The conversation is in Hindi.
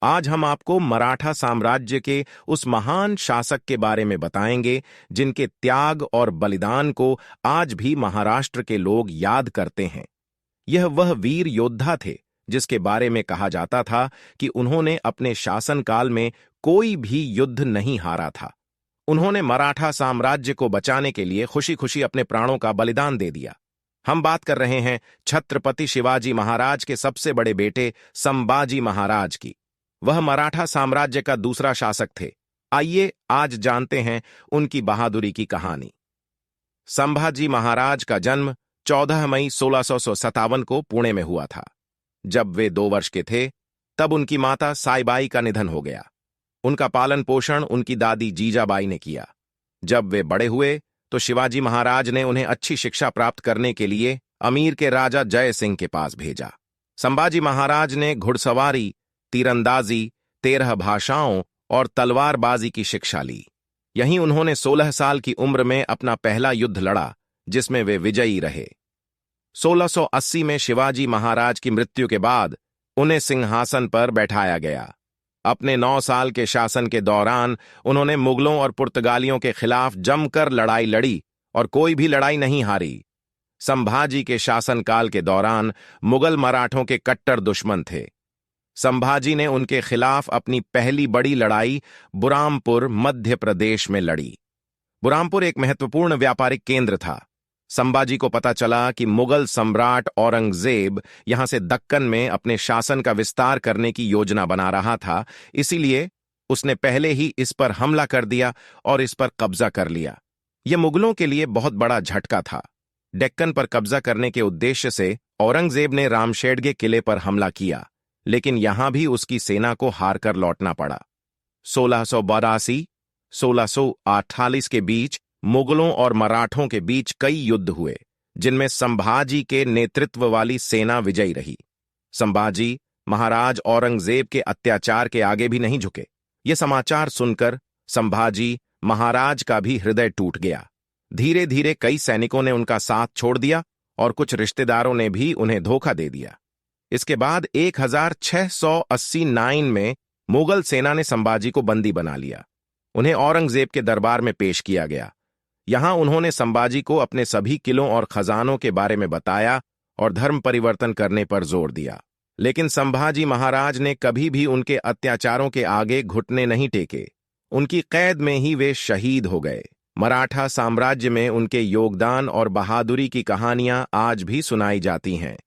आज हम आपको मराठा साम्राज्य के उस महान शासक के बारे में बताएंगे जिनके त्याग और बलिदान को आज भी महाराष्ट्र के लोग याद करते हैं। यह वह वीर योद्धा थे जिसके बारे में कहा जाता था कि उन्होंने अपने शासनकाल में कोई भी युद्ध नहीं हारा था। उन्होंने मराठा साम्राज्य को बचाने के लिए खुशी खुशी अपने प्राणों का बलिदान दे दिया। हम बात कर रहे हैं छत्रपति शिवाजी महाराज के सबसे बड़े बेटे संभाजी महाराज की। वह मराठा साम्राज्य का दूसरा शासक थे। आइए आज जानते हैं उनकी बहादुरी की कहानी। संभाजी महाराज का जन्म 14 मई 1657 को पुणे में हुआ था। जब वे 2 वर्ष के थे तब उनकी माता साईबाई का निधन हो गया। उनका पालन पोषण उनकी दादी जीजाबाई ने किया। जब वे बड़े हुए तो शिवाजी महाराज ने उन्हें अच्छी शिक्षा प्राप्त करने के लिए अमीर के राजा जय सिंह के पास भेजा। संभाजी महाराज ने घुड़सवारी, तीरंदाजी, 13 भाषाओं और तलवारबाजी की शिक्षा ली। यहीं उन्होंने 16 साल की उम्र में अपना पहला युद्ध लड़ा जिसमें वे विजयी रहे। 1680 में शिवाजी महाराज की मृत्यु के बाद उन्हें सिंहासन पर बैठाया गया। अपने 9 साल के शासन के दौरान उन्होंने मुगलों और पुर्तगालियों के खिलाफ जमकर लड़ाई लड़ी और कोई भी लड़ाई नहीं हारी। संभाजी के शासनकाल के दौरान मुगल मराठों के कट्टर दुश्मन थे। संभाजी ने उनके खिलाफ अपनी पहली बड़ी लड़ाई बुरहानपुर, मध्य प्रदेश में लड़ी। बुरहानपुर एक महत्वपूर्ण व्यापारिक केंद्र था। संभाजी को पता चला कि मुगल सम्राट औरंगजेब यहां से दक्कन में अपने शासन का विस्तार करने की योजना बना रहा था, इसीलिए उसने पहले ही इस पर हमला कर दिया और इस पर कब्जा कर लिया। यह मुगलों के लिए बहुत बड़ा झटका था। डेक्कन पर कब्जा करने के उद्देश्य से औरंगजेब ने रामशेड़गे किले पर हमला किया, लेकिन यहां भी उसकी सेना को हार कर लौटना पड़ा। 1682-1648 के बीच मुगलों और मराठों के बीच कई युद्ध हुए, जिनमें संभाजी के नेतृत्व वाली सेना विजयी रही। संभाजी महाराज औरंगजेब के अत्याचार के आगे भी नहीं झुके। ये समाचार सुनकर संभाजी महाराज का भी हृदय टूट गया। धीरे धीरे कई सैनिकों ने उनका साथ छोड़ दिया और कुछ रिश्तेदारों ने भी उन्हें धोखा दे दिया। इसके बाद 1689 में मुगल सेना ने संभाजी को बंदी बना लिया। उन्हें औरंगजेब के दरबार में पेश किया गया। यहां उन्होंने संभाजी को अपने सभी किलों और खजानों के बारे में बताया और धर्म परिवर्तन करने पर जोर दिया। लेकिन संभाजी महाराज ने कभी भी उनके अत्याचारों के आगे घुटने नहीं टेके। उनकी कैद में ही वे शहीद हो गए। मराठा साम्राज्य में उनके योगदान और बहादुरी की कहानियां आज भी सुनाई जाती हैं।